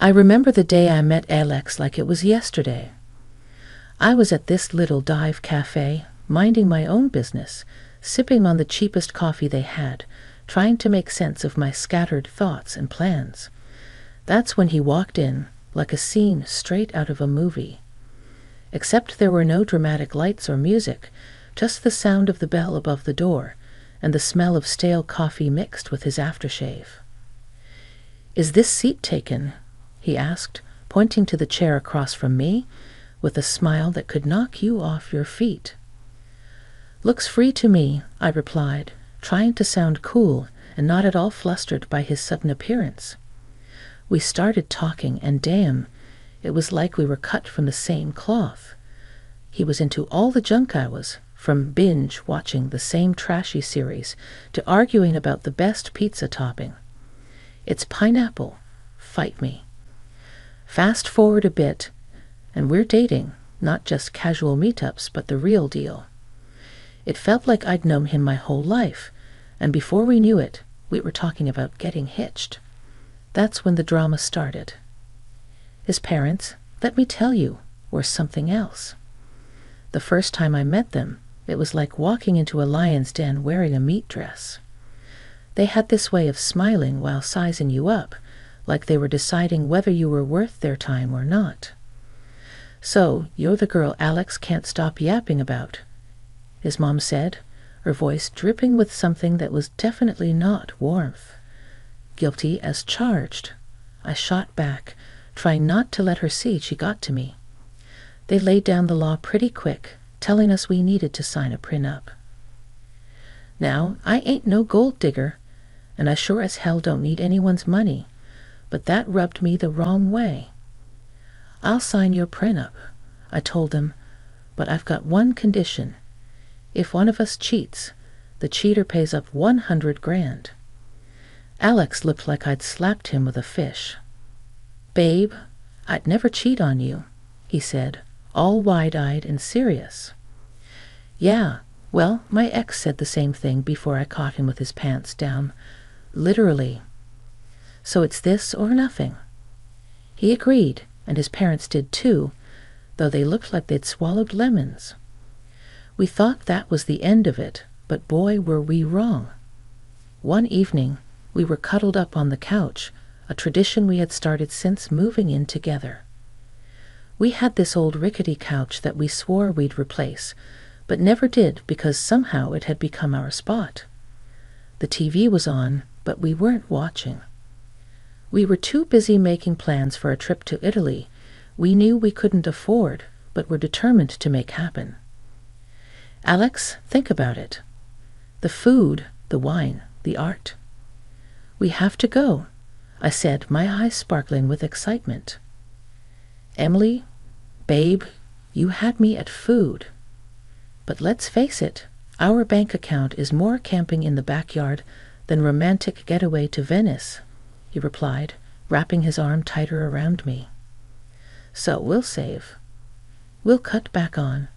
I remember the day I met Alex like it was yesterday. I was at this little dive cafe, minding my own business, sipping on the cheapest coffee they had, trying to make sense of my scattered thoughts and plans. That's when he walked in, like a scene straight out of a movie. Except there were no dramatic lights or music, just the sound of the bell above the door, and the smell of stale coffee mixed with his aftershave. "Is this seat taken?" he asked, pointing to the chair across from me, with a smile that could knock you off your feet. "Looks free to me," I replied, trying to sound cool and not at all flustered by his sudden appearance. We started talking, and damn, it was like we were cut from the same cloth. He was into all the junk I was, from binge watching the same trashy series to arguing about the best pizza topping. "It's pineapple. Fight me." Fast forward a bit, and we're dating, not just casual meetups, but the real deal. It felt like I'd known him my whole life, and before we knew it, we were talking about getting hitched. That's when the drama started. His parents, let me tell you, were something else. The first time I met them, it was like walking into a lion's den wearing a meat dress. They had this way of smiling while sizing you up, like they were deciding whether you were worth their time or not. "So, you're the girl Alex can't stop yapping about," his mom said, her voice dripping with something that was definitely not warmth. "Guilty as charged," I shot back, trying not to let her see she got to me. They laid down the law pretty quick, telling us we needed to sign a prenup. Now, I ain't no gold digger, and I sure as hell don't need anyone's money, but that rubbed me the wrong way. "I'll sign your prenup," I told them, "but I've got one condition. If one of us cheats, the cheater pays up 100 grand. Alex looked like I'd slapped him with a fish. "Babe, I'd never cheat on you," he said, all wide-eyed and serious. Yeah, well, my ex said the same thing before I caught him with his pants down. Literally. "So it's this or nothing." He agreed, and his parents did too, though they looked like they'd swallowed lemons. We thought that was the end of it, but boy were we wrong. One evening, we were cuddled up on the couch, a tradition we had started since moving in together. We had this old rickety couch that we swore we'd replace, but never did because somehow it had become our spot. The TV was on, but we weren't watching. We were too busy making plans for a trip to Italy we knew we couldn't afford, but were determined to make happen. "Alex, think about it. The food, the wine, the art. We have to go," I said, my eyes sparkling with excitement. "Emily, babe, you had me at food. But let's face it, our bank account is more camping in the backyard than romantic getaway to Venice," he replied, wrapping his arm tighter around me. "So we'll save. We'll cut back on,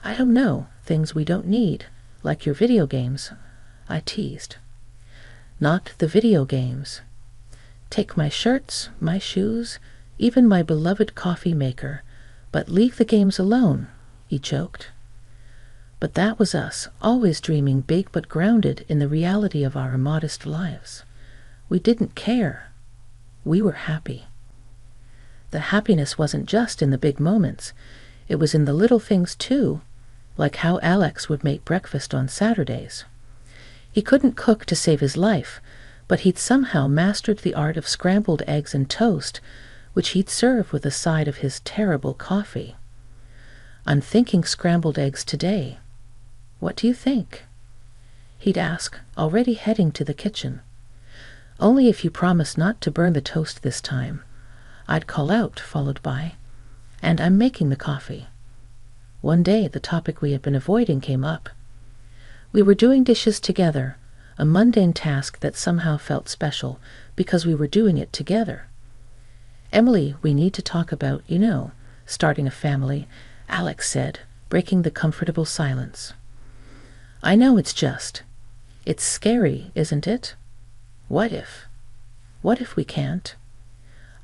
I don't know, things we don't need, like your video games," I teased. "Not the video games. Take my shirts, my shoes, even my beloved coffee maker, but leave the games alone," he joked. But that was us, always dreaming big but grounded in the reality of our modest lives. We didn't care. We were happy. The happiness wasn't just in the big moments. It was in the little things too, like how Alex would make breakfast on Saturdays. He couldn't cook to save his life, but he'd somehow mastered the art of scrambled eggs and toast, which he'd serve with a side of his terrible coffee. I'm thinking scrambled eggs today. What do you think? He'd ask, already heading to the kitchen. Only if you promise not to burn the toast this time. I'd call out, followed by, and I'm making the coffee. One day the topic we had been avoiding came up. We were doing dishes together, a mundane task that somehow felt special because we were doing it together. Emily, we need to talk about, starting a family, Alex said, breaking the comfortable silence. I know it's scary, isn't it? What if? What if we can't?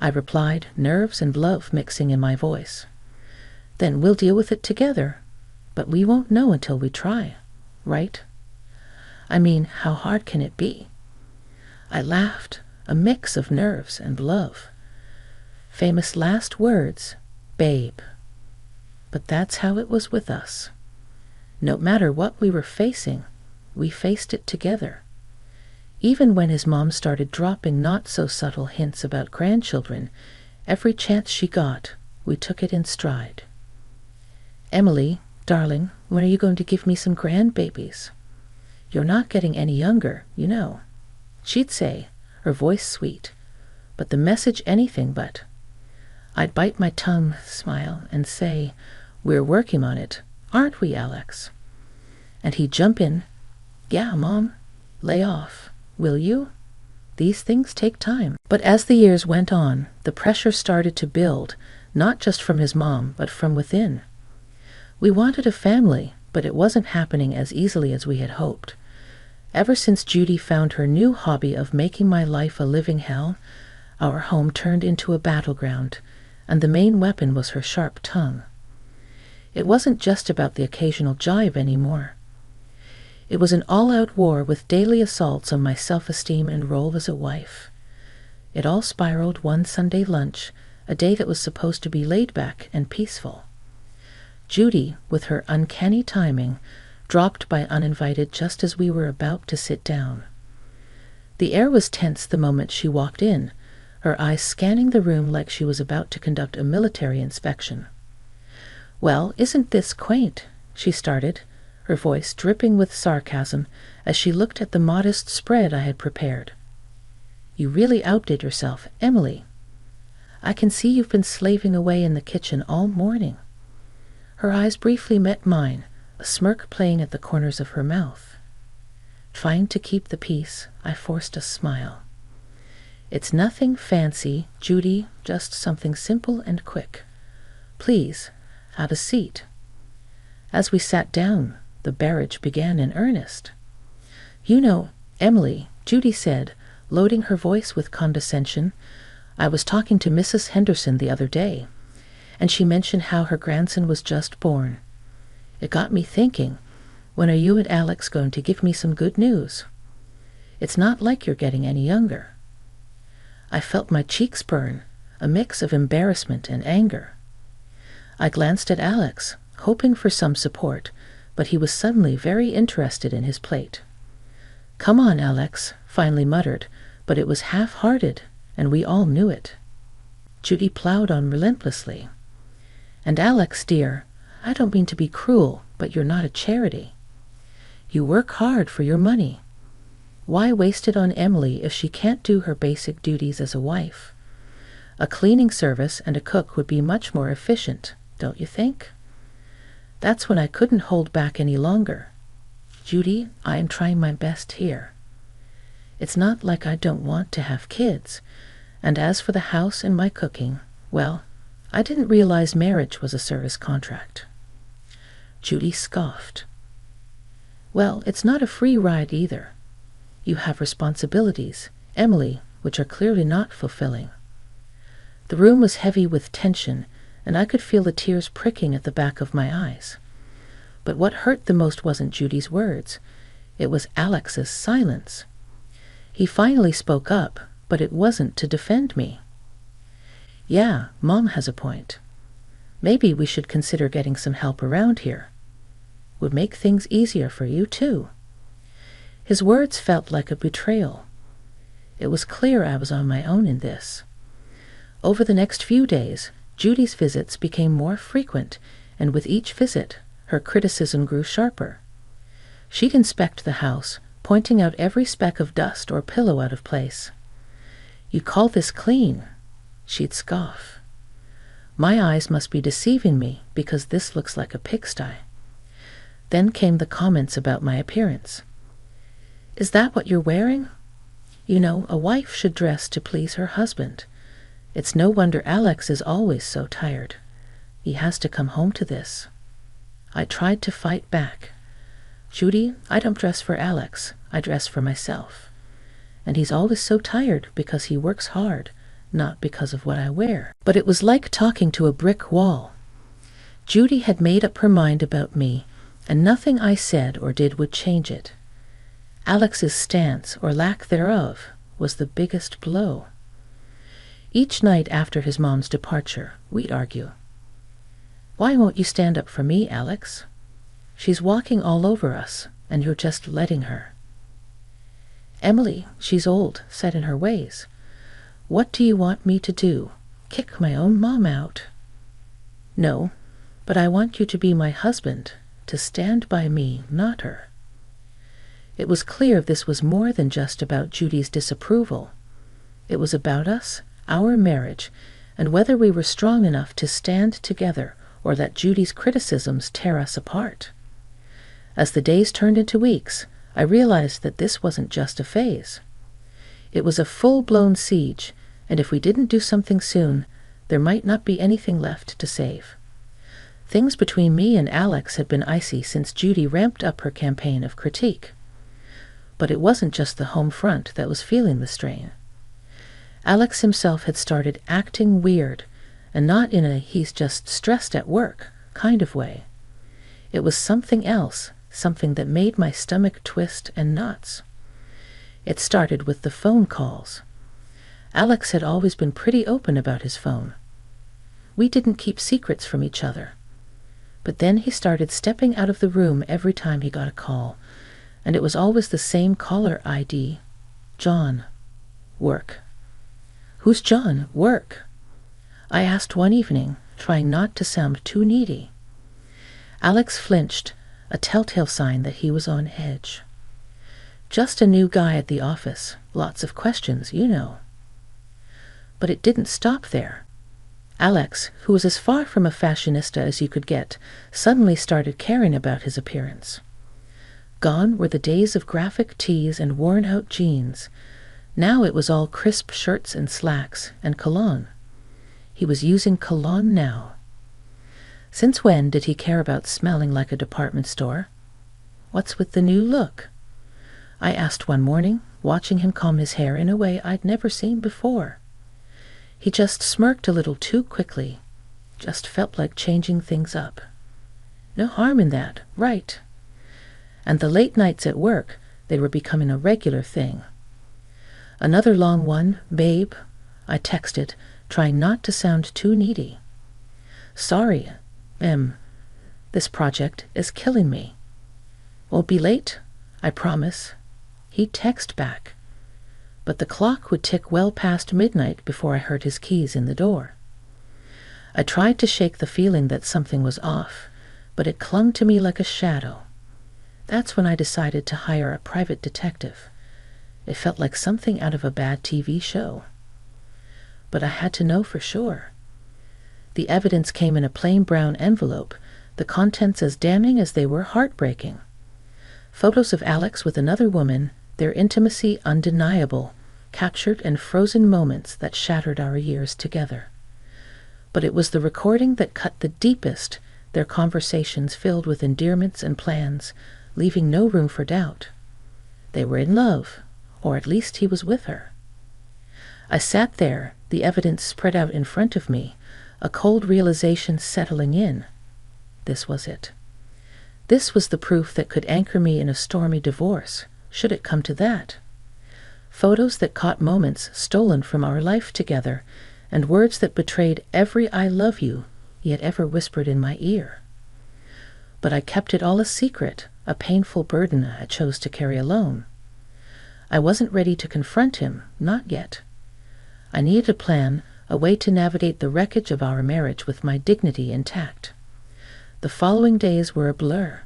I replied, nerves and love mixing in my voice. Then we'll deal with it together. But we won't know until we try, right? I mean, how hard can it be? I laughed, a mix of nerves and love. Famous last words, babe. But that's how it was with us. No matter what we were facing, we faced it together. Even when his mom started dropping not-so-subtle hints about grandchildren, every chance she got, we took it in stride. Emily, darling, when are you going to give me some grandbabies? You're not getting any younger, you know. She'd say, her voice sweet, but the message anything but. I'd bite my tongue, smile, and say, we're working on it, aren't we, Alex? And he'd jump in, yeah, Mom, lay off, will you? These things take time. But as the years went on, the pressure started to build, not just from his mom, but from within. We wanted a family, but it wasn't happening as easily as we had hoped. Ever since Judy found her new hobby of making my life a living hell, our home turned into a battleground, and the main weapon was her sharp tongue. It wasn't just about the occasional jibe anymore. It was an all-out war with daily assaults on my self-esteem and role as a wife. It all spiraled one Sunday lunch, a day that was supposed to be laid back and peaceful. Judy, with her uncanny timing, dropped by uninvited just as we were about to sit down. The air was tense the moment she walked in, her eyes scanning the room like she was about to conduct a military inspection. "Well, isn't this quaint?" she started, her voice dripping with sarcasm as she looked at the modest spread I had prepared. "You really outdid yourself, Emily. I can see you've been slaving away in the kitchen all morning." Her eyes briefly met mine, a smirk playing at the corners of her mouth. Trying to keep the peace, I forced a smile. "It's nothing fancy, Judy, just something simple and quick. Please, have a seat." As we sat down, the barrage began in earnest. "You know, Emily," Judy said, loading her voice with condescension, "I was talking to Mrs. Henderson the other day, and she mentioned how her grandson was just born. It got me thinking, when are you and Alex going to give me some good news? It's not like you're getting any younger." I felt my cheeks burn, a mix of embarrassment and anger. I glanced at Alex, hoping for some support, but he was suddenly very interested in his plate. "Come on, Alex," finally muttered, but it was half-hearted, and we all knew it. Judy plowed on relentlessly. "And Alex, dear, I don't mean to be cruel, but you're not a charity. You work hard for your money. Why waste it on Emily if she can't do her basic duties as a wife? A cleaning service and a cook would be much more efficient, don't you think?" That's when I couldn't hold back any longer. "Judy, I am trying my best here. It's not like I don't want to have kids, and as for the house and my cooking, well, I didn't realize marriage was a service contract." Judy scoffed. "Well, it's not a free ride either. You have responsibilities, Emily, which are clearly not fulfilling." The room was heavy with tension, and I could feel the tears pricking at the back of my eyes. But what hurt the most wasn't Judy's words. It was Alex's silence. He finally spoke up, but it wasn't to defend me. "Yeah, Mom has a point. Maybe we should consider getting some help around here. Would make things easier for you, too." His words felt like a betrayal. It was clear I was on my own in this. Over the next few days, Judy's visits became more frequent, and with each visit, her criticism grew sharper. She'd inspect the house, pointing out every speck of dust or pillow out of place. "You call this clean?" She'd scoff. My eyes must be deceiving me because this looks like a pigsty. Then came the comments about my appearance. "Is that what you're wearing? You know, a wife should dress to please her husband. It's no wonder Alex is always so tired. He has to come home to this." I tried to fight back. "Judy, I don't dress for Alex. I dress for myself. And he's always so tired because he works hard, not because of what I wear. But it was like talking to a brick wall. Judy had made up her mind about me, and nothing I said or did would change it. Alex's stance, or lack thereof, was the biggest blow. Each night after his mom's departure, we'd argue. "Why won't you stand up for me, Alex? She's walking all over us, and you're just letting her." "Emily, she's old, set in her ways. What do you want me to do? Kick my own mom out?" "No, but I want you to be my husband, to stand by me, not her." It was clear this was more than just about Judy's disapproval. It was about us, our marriage, and whether we were strong enough to stand together or let Judy's criticisms tear us apart. As the days turned into weeks, I realized that this wasn't just a phase. It was a full-blown siege, and if we didn't do something soon, there might not be anything left to save. Things between me and Alex had been icy since Judy ramped up her campaign of critique. But it wasn't just the home front that was feeling the strain. Alex himself had started acting weird, and not in a "he's just stressed at work" kind of way. It was something else, something that made my stomach twist and knots. It started with the phone calls. Alex had always been pretty open about his phone. We didn't keep secrets from each other. But then he started stepping out of the room every time he got a call, and it was always the same caller ID. "John. Work." "Who's John? Work?" I asked one evening, trying not to sound too needy. Alex flinched, a telltale sign that he was on edge. "Just a new guy at the office. Lots of questions, you know." But it didn't stop there. Alex, who was as far from a fashionista as you could get, suddenly started caring about his appearance. Gone were the days of graphic tees and worn-out jeans. Now it was all crisp shirts and slacks and cologne. He was using cologne now. Since when did he care about smelling like a department store? What's with the new look? I asked one morning, watching him comb his hair in a way I'd never seen before. He just smirked a little too quickly, just felt like changing things up. No harm in that, right? And the late nights at work, they were becoming a regular thing. "Another long one, babe," I texted, trying not to sound too needy. "Sorry, this project is killing me." "Won't be late, I promise," he'd text back. But the clock would tick well past midnight before I heard his keys in the door. I tried to shake the feeling that something was off, but it clung to me like a shadow. That's when I decided to hire a private detective. It felt like something out of a bad TV show. But I had to know for sure. The evidence came in a plain brown envelope, the contents as damning as they were heartbreaking. Photos of Alex with another woman, their intimacy undeniable, captured and frozen moments that shattered our years together. But it was the recording that cut the deepest, their conversations filled with endearments and plans, leaving no room for doubt. They were in love, or at least he was with her. I sat there, the evidence spread out in front of me, a cold realization settling in. This was it. This was the proof that could anchor me in a stormy divorce, should it come to that. Photos that caught moments stolen from our life together, and words that betrayed every "I love you" he had ever whispered in my ear. But I kept it all a secret, a painful burden I chose to carry alone. I wasn't ready to confront him, not yet. I needed a plan, a way to navigate the wreckage of our marriage with my dignity intact. The following days were a blur.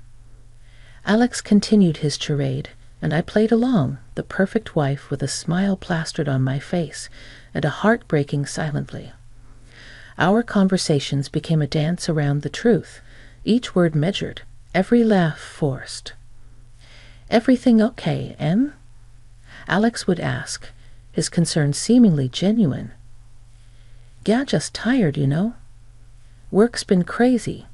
Alex continued his charade, and I played along, the perfect wife with a smile plastered on my face and a heart breaking silently. Our conversations became a dance around the truth, each word measured, every laugh forced. "Everything okay, Em?" Alex would ask, his concern seemingly genuine. "Yeah, just tired, you know. Work's been crazy,"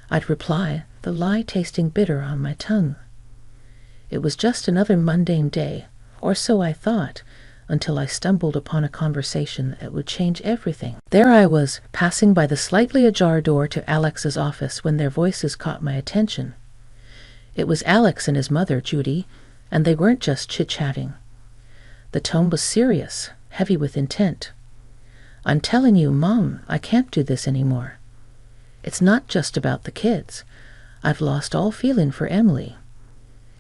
I'd reply, the lie tasting bitter on my tongue. It was just another mundane day, or so I thought, until I stumbled upon a conversation that would change everything. There I was, passing by the slightly ajar door to Alex's office when their voices caught my attention. It was Alex and his mother, Judy, and they weren't just chit-chatting. The tone was serious, heavy with intent. "I'm telling you, Mom, I can't do this anymore. It's not just about the kids. I've lost all feeling for Emily.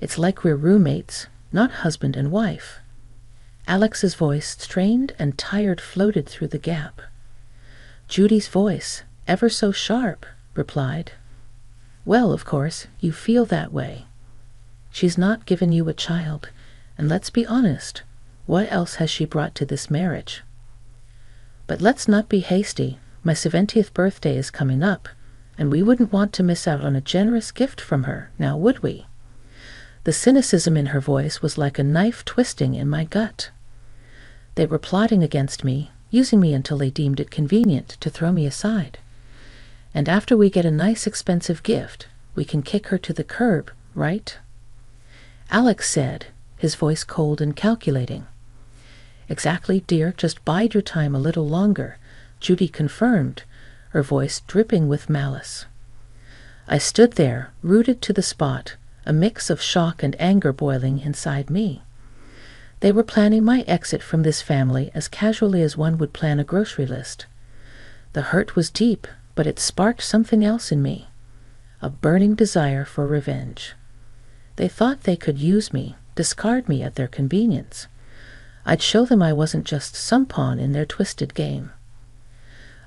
It's like we're roommates, not husband and wife." Alex's voice, strained and tired, floated through the gap. Judy's voice, ever so sharp, replied, "Well, of course, you feel that way. She's not given you a child, and let's be honest, what else has she brought to this marriage? But let's not be hasty. My 70th birthday is coming up, and we wouldn't want to miss out on a generous gift from her, now would we?" The cynicism in her voice was like a knife twisting in my gut. They were plotting against me, using me until they deemed it convenient to throw me aside. And after we get a nice expensive gift, we can kick her to the curb, right? Alex said, his voice cold and calculating. "Exactly, dear, just bide your time a little longer," Judy confirmed, her voice dripping with malice. I stood there, rooted to the spot, a mix of shock and anger boiling inside me. They were planning my exit from this family as casually as one would plan a grocery list. The hurt was deep, but it sparked something else in me, a burning desire for revenge. They thought they could use me, discard me at their convenience. I'd show them I wasn't just some pawn in their twisted game.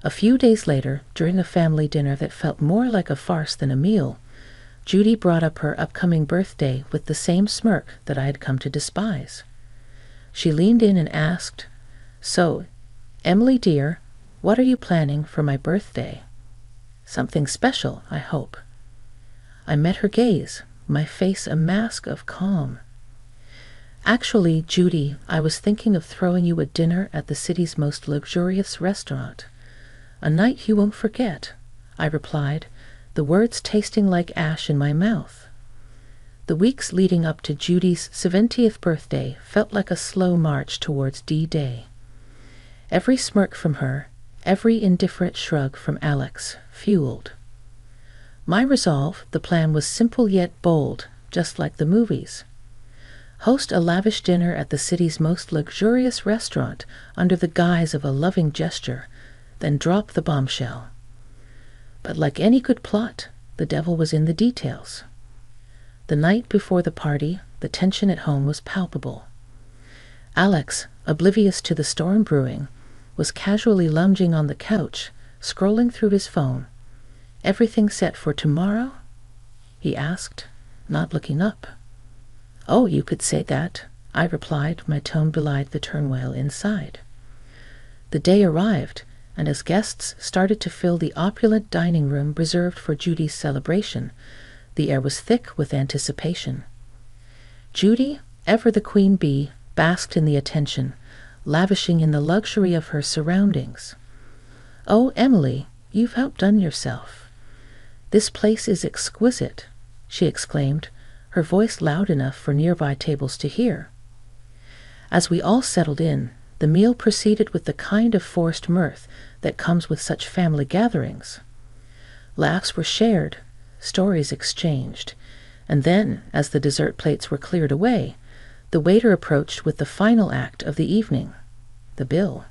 A few days later, during a family dinner that felt more like a farce than a meal, Judy brought up her upcoming birthday with the same smirk that I had come to despise. She leaned in and asked, "So, Emily dear, what are you planning for my birthday? Something special, I hope." I met her gaze, my face a mask of calm. "Actually, Judy, I was thinking of throwing you a dinner at the city's most luxurious restaurant. A night you won't forget," I replied, the words tasting like ash in my mouth. The weeks leading up to Judy's 70th birthday felt like a slow march towards D-Day. Every smirk from her, every indifferent shrug from Alex, fueled. My resolve, the plan was simple yet bold, just like the movies. Host a lavish dinner at the city's most luxurious restaurant under the guise of a loving gesture, then drop the bombshell. But like any good plot, the devil was in the details. The night before the party, the tension at home was palpable. Alex, oblivious to the storm brewing, was casually lounging on the couch, scrolling through his phone. "Everything set for tomorrow?" he asked, not looking up. "Oh, you could say that," I replied, my tone belied the turmoil inside. The day arrived, and as guests started to fill the opulent dining room reserved for Judy's celebration, the air was thick with anticipation. Judy, ever the queen bee, basked in the attention, lavishing in the luxury of her surroundings. "Oh, Emily, you've outdone yourself. This place is exquisite," she exclaimed, her voice loud enough for nearby tables to hear. As we all settled in, the meal proceeded with the kind of forced mirth that comes with such family gatherings. Laughs were shared, stories exchanged, and then, as the dessert plates were cleared away, the waiter approached with the final act of the evening, the bill.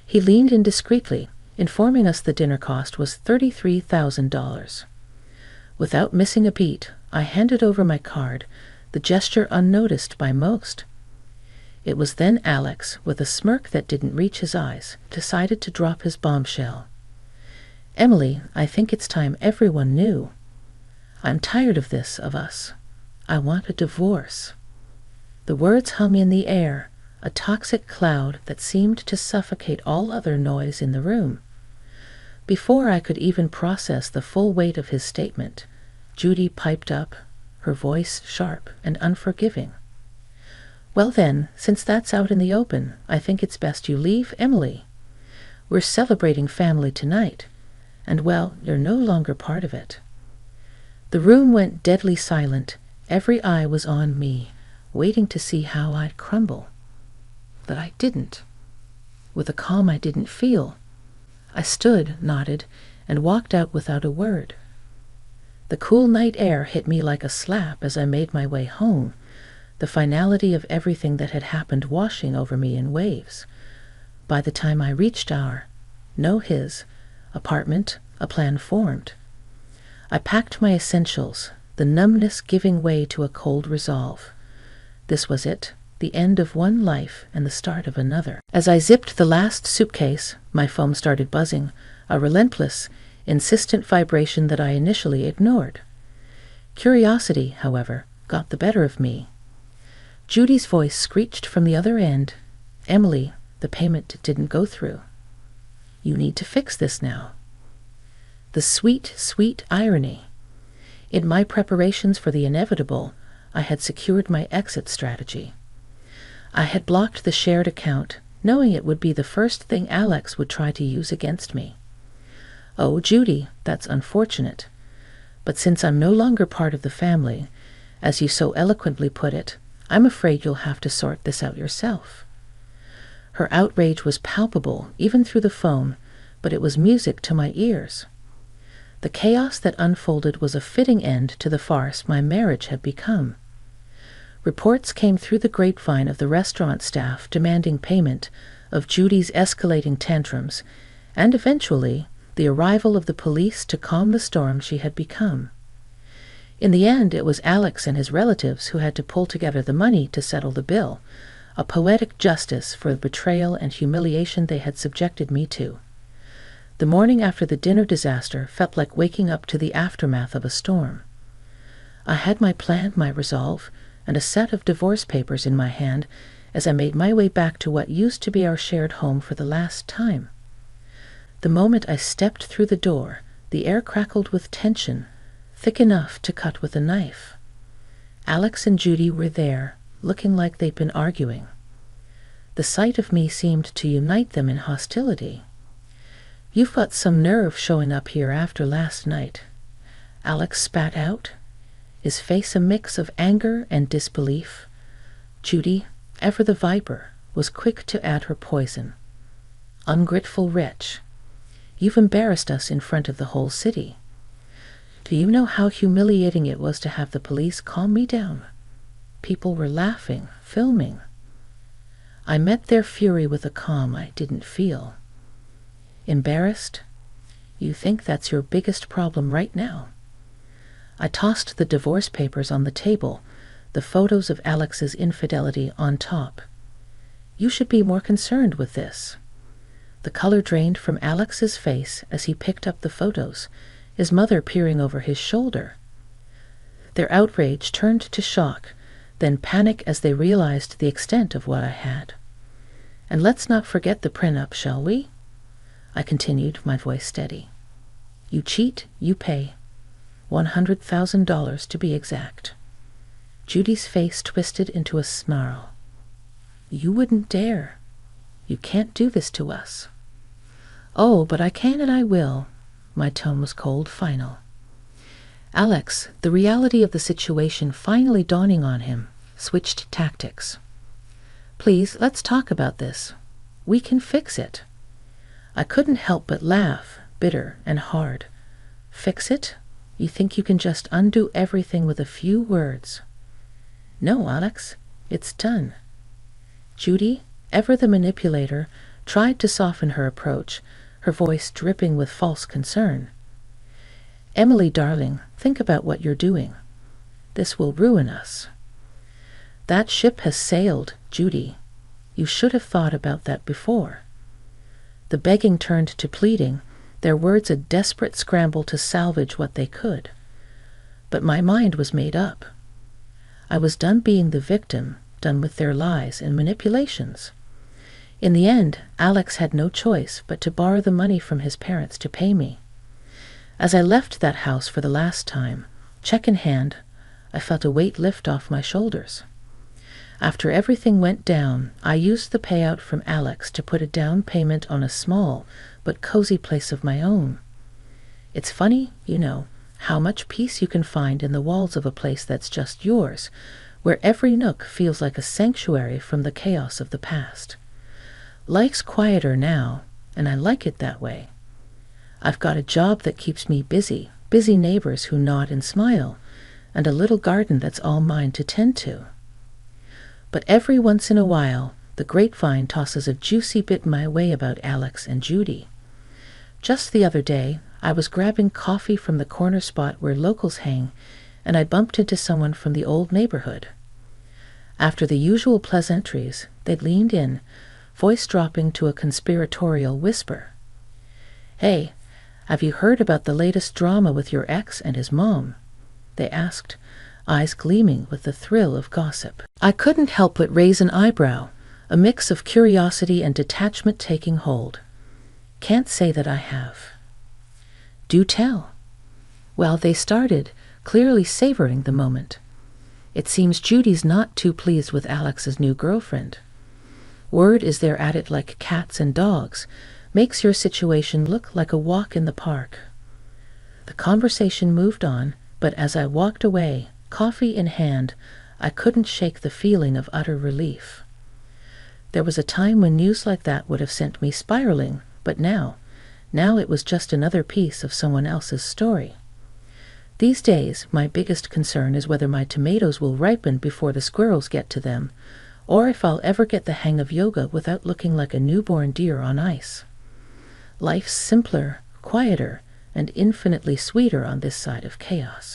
He leaned in discreetly, informing us the dinner cost was $33,000. Without missing a beat, I handed over my card, the gesture unnoticed by most. It was then Alex, with a smirk that didn't reach his eyes, decided to drop his bombshell. "Emily, I think it's time everyone knew. I'm tired of this, of us. I want a divorce." The words hung in the air, a toxic cloud that seemed to suffocate all other noise in the room. Before I could even process the full weight of his statement, Judy piped up, her voice sharp and unforgiving. "Well then, since that's out in the open, I think it's best you leave, Emily. We're celebrating family tonight, and well, you're no longer part of it." The room went deadly silent. Every eye was on me, waiting to see how I'd crumble. that I didn't. With a calm I didn't feel. I stood, nodded, and walked out without a word. The cool night air hit me like a slap as I made my way home, the finality of everything that had happened washing over me in waves. By the time I reached his apartment, a plan formed. I packed my essentials, the numbness giving way to a cold resolve. This was it, the end of one life and the start of another. As I zipped the last suitcase, my phone started buzzing, a relentless, insistent vibration that I initially ignored. Curiosity, however, got the better of me. Judy's voice screeched from the other end. "Emily, the payment didn't go through. You need to fix this now." The sweet, sweet irony. In my preparations for the inevitable, I had secured my exit strategy. I had blocked the shared account, knowing it would be the first thing Alex would try to use against me. Oh, Judy, that's unfortunate. But since I'm no longer part of the family, as you so eloquently put it, I'm afraid you'll have to sort this out yourself. Her outrage was palpable, even through the phone, but it was music to my ears. The chaos that unfolded was a fitting end to the farce my marriage had become. Reports came through the grapevine of the restaurant staff demanding payment, of Judy's escalating tantrums, and eventually the arrival of the police to calm the storm she had become. In the end, it was Alex and his relatives who had to pull together the money to settle the bill, a poetic justice for the betrayal and humiliation they had subjected me to. The morning after the dinner disaster felt like waking up to the aftermath of a storm. I had my plan, my resolve, and a set of divorce papers in my hand as I made my way back to what used to be our shared home for the last time. The moment I stepped through the door, the air crackled with tension, thick enough to cut with a knife. Alex and Judy were there, looking like they'd been arguing. The sight of me seemed to unite them in hostility. "You've got some nerve showing up here after last night," Alex spat out, his face a mix of anger and disbelief. Judy, ever the viper, was quick to add her poison. "Ungrateful wretch. You've embarrassed us in front of the whole city. Do you know how humiliating it was to have the police calm me down? People were laughing, filming." I met their fury with a calm I didn't feel. "Embarrassed? You think that's your biggest problem right now?" I tossed the divorce papers on the table, the photos of Alex's infidelity on top. "You should be more concerned with this." The color drained from Alex's face as he picked up the photos, his mother peering over his shoulder. Their outrage turned to shock, then panic as they realized the extent of what I had. "And let's not forget the prenup, shall we?" I continued, my voice steady. "You cheat, you pay. $100,000 to be exact." Judy's face twisted into a snarl. "You wouldn't dare. You can't do this to us." "Oh, but I can and I will." My tone was cold, final. Alex, the reality of the situation finally dawning on him, switched tactics. "Please, let's talk about this. We can fix it." I couldn't help but laugh, bitter and hard. "Fix it? You think you can just undo everything with a few words?" "No, Alex, it's done." Judy, ever the manipulator, tried to soften her approach, her voice dripping with false concern. "Emily, darling, think about what you're doing. This will ruin us." "That ship has sailed, Judy. You should have thought about that before." The begging turned to pleading, their words a desperate scramble to salvage what they could. But my mind was made up. I was done being the victim, done with their lies and manipulations. In the end, Alex had no choice but to borrow the money from his parents to pay me. As I left that house for the last time, check in hand, I felt a weight lift off my shoulders. After everything went down, I used the payout from Alex to put a down payment on a small but cozy place of my own. It's funny, how much peace you can find in the walls of a place that's just yours, where every nook feels like a sanctuary from the chaos of the past. Life's quieter now, and I like it that way. I've got a job that keeps me busy, busy neighbors who nod and smile, and a little garden that's all mine to tend to. But every once in a while, the grapevine tosses a juicy bit my way about Alex and Judy. Just the other day, I was grabbing coffee from the corner spot where locals hang, and I bumped into someone from the old neighborhood. After the usual pleasantries, they leaned in, voice dropping to a conspiratorial whisper. "Hey, have you heard about the latest drama with your ex and his mom?" they asked, eyes gleaming with the thrill of gossip. I couldn't help but raise an eyebrow, a mix of curiosity and detachment taking hold. Can't say that I have. Do tell. Well, they started, clearly savoring the moment. It seems Judy's not too pleased with Alex's new girlfriend. Word is they're at it like cats and dogs, makes your situation look like a walk in the park. The conversation moved on, but as I walked away, coffee in hand, I couldn't shake the feeling of utter relief. There was a time when news like that would have sent me spiraling, but now it was just another piece of someone else's story. These days, my biggest concern is whether my tomatoes will ripen before the squirrels get to them, or if I'll ever get the hang of yoga without looking like a newborn deer on ice. Life's simpler, quieter, and infinitely sweeter on this side of chaos.